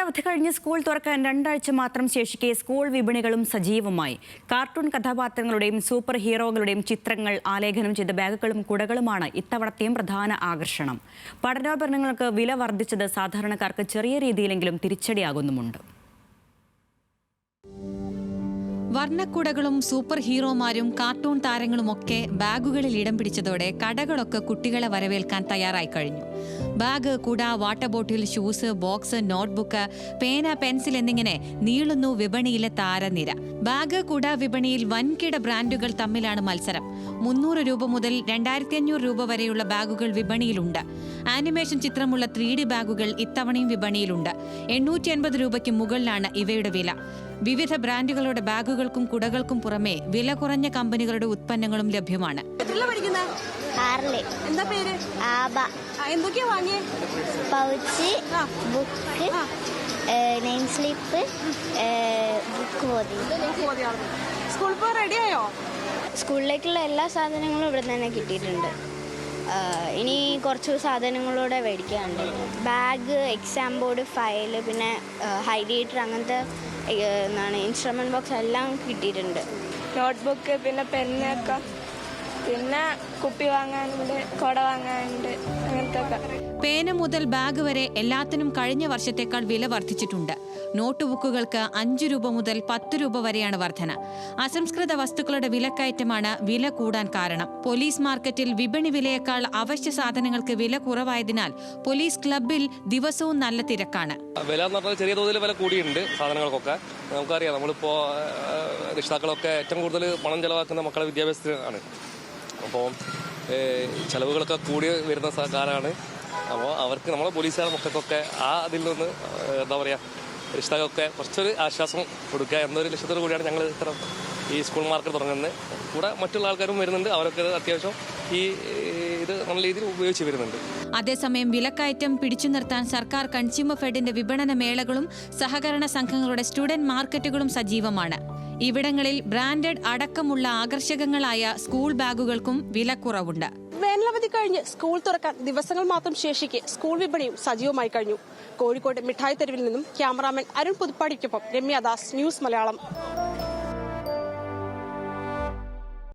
വേനലവധി കഴിഞ്ഞ് സ്കൂൾ തുറക്കാൻ 2 ആഴ്ച മാത്രം ശേഷിക്കെ സ്കൂൾ വിപണികളും സജീവമായി. കാർട്ടൂൺ കഥാപാത്രങ്ങളുടെയും സൂപ്പർ ഹീറോകളുടെയും ചിത്രങ്ങൾ ആലേഖനം ചെയ്ത ബാഗുകളും കുടകളുമാണ് ഇത്തവണത്തെയും പ്രധാന ആകർഷണം. പഠനോപകരണങ്ങൾക്ക് വില വർദ്ധിച്ചത് സാധാരണക്കാർക്ക് ചെറിയ രീതിയിലെങ്കിലും തിരിച്ചടിയാകുന്നുമുണ്ട്. വർണ്ണക്കുടകളും സൂപ്പർ ഹീറോമാരും കാർട്ടൂൺ താരങ്ങളുമൊക്കെ ബാഗുകളിൽ ഇടം പിടിച്ചതോടെ കടകളൊക്കെ കുട്ടികളെ വരവേൽക്കാൻ തയ്യാറായി കഴിഞ്ഞു. ബാഗ്, കുട, water bottle, shoes, box, notebook, പേന, പെൻസിൽ എന്നിങ്ങനെ നീളുന്നു വിപണിയിലെ താരനിര. ബാഗ്, കുട വിപണിയിൽ വൻകിട ബ്രാൻഡുകൾ തമ്മിലാണ് മത്സരം. 300 രൂപ മുതൽ 2500 രൂപ വരെയുള്ള ബാഗുകൾ വിപണിയിലുണ്ട്. ആനിമേഷൻ ചിത്രമുള്ള 3D ബാഗുകൾ ഇത്തവണയും വിപണിയിലുണ്ട്. 850 രൂപയ്ക്ക് മുകളിലാണ് ഇവയുടെ വില. വിവിധ ബ്രാൻഡുകളുടെ ബാഗുകൾക്കും കുടകൾക്കും പുറമെ വില കുറഞ്ഞ കമ്പനികളുടെ ഉത്പന്നങ്ങളും ലഭ്യമാണ്. സ്കൂളിലേക്കുള്ള എല്ലാ സാധനങ്ങളും ഇവിടെ തന്നെ കിട്ടിയിട്ടുണ്ട്. ഇനി കുറച്ച് സാധനങ്ങളൂടെ മേടിക്കാറുണ്ട്. ബാഗ്, എക്സാം ബോർഡ്, ഫയല്, പിന്നെ ഹൈലൈറ്റർ, അങ്ങനത്തെ ഇൻസ്ട്രുമെന്റ് ബോക്സ് എല്ലാം കിട്ടിയിട്ടുണ്ട്. നോട്ട്ബുക്ക്, പിന്നെ പെന്നൊക്കെ, പിന്നെ കുപ്പി വാങ്ങാനുണ്ട്, കുട വാങ്ങാനുണ്ട്, അങ്ങനത്തെ ഒക്കെ. പേന മുതൽ ബാഗ് വരെ എല്ലാത്തിനും കഴിഞ്ഞ വർഷത്തേക്കാൾ വില വർദ്ധിച്ചിട്ടുണ്ട്. നോട്ട് ബുക്കുകൾക്ക് 5 രൂപ മുതൽ 10 രൂപ വരെയാണ് വർധന. അസംസ്കൃത വസ്തുക്കളുടെ വിലക്കയറ്റമാണ് വില കൂടാൻ കാരണം. പോലീസ് മാർക്കറ്റിൽ വിപണി വിലയേക്കാൾ അവശ്യ സാധനങ്ങൾക്ക് വില കുറവായതിനാൽ പോലീസ് ക്ലബിൽ ദിവസവും നല്ല തിരക്കാണ്. വില എന്ന് പറഞ്ഞാൽ ചെറിയ തോതിൽ വില കൂടിയുണ്ട് സാധനങ്ങൾക്കൊക്കെ. നമുക്കറിയാം, നമ്മളിപ്പോൾ രക്ഷിതാക്കളൊക്കെ ഏറ്റവും കൂടുതൽ പണം ചെലവാക്കുന്ന മക്കളുടെ വിദ്യാഭ്യാസത്തിനാണ്. അപ്പോൾ ചെലവുകളൊക്കെ കൂടി വരുന്ന കാലമാണ്. അപ്പോൾ അവർക്ക് നമ്മളെ പോലീസുകാർ മക്കൾക്കൊക്കെ അതിൽ നിന്ന് എന്താ പറയുക, രക്ഷിതാക്കളൊക്കെ കുറച്ചൊരു ആശ്വാസം കൊടുക്കുക എന്നൊരു ലക്ഷ്യത്തോടു കൂടിയാണ് ഞങ്ങൾ ഇത്തരം ഈ സ്കൂൾ മാർക്കറ്റ് തുടങ്ങുന്നത്. കൂടെ മറ്റുള്ള ആൾക്കാരും വരുന്നുണ്ട്. അവരൊക്കെ അത്യാവശ്യം ഇത് നല്ല രീതിയിൽ ഉപയോഗിച്ച് വരുന്നുണ്ട്. അതേസമയം വിലക്കയറ്റം പിടിച്ചു നിർത്താൻ സർക്കാർ കൺസ്യൂമർ ഫെഡിന്റെ വിപണന മേളകളും സഹകരണ സംഘങ്ങളുടെ സ്റ്റുഡന്റ് മാർക്കറ്റുകളും സജീവമാണ്. ഇവിടങ്ങളിൽ ബ്രാൻഡഡ് അടക്കമുള്ള ആകർഷകങ്ങളായ സ്കൂൾ ബാഗുകൾക്കും വിലക്കുറവുണ്ട്. വേനലവധി കഴിഞ്ഞ് സ്കൂൾ തുറക്കാൻ ദിവസങ്ങൾ മാത്രം ശേഷിക്കെ സ്കൂൾ വിപണിയും സജീവമായി കഴിഞ്ഞു. കോഴിക്കോട് മിഠായി തെരുവിൽ നിന്നും ക്യാമറാമാൻ അരുൺ പുതുപ്പാടിക്കൊപ്പം രമ്യ ദാസ്, ന്യൂസ് മലയാളം.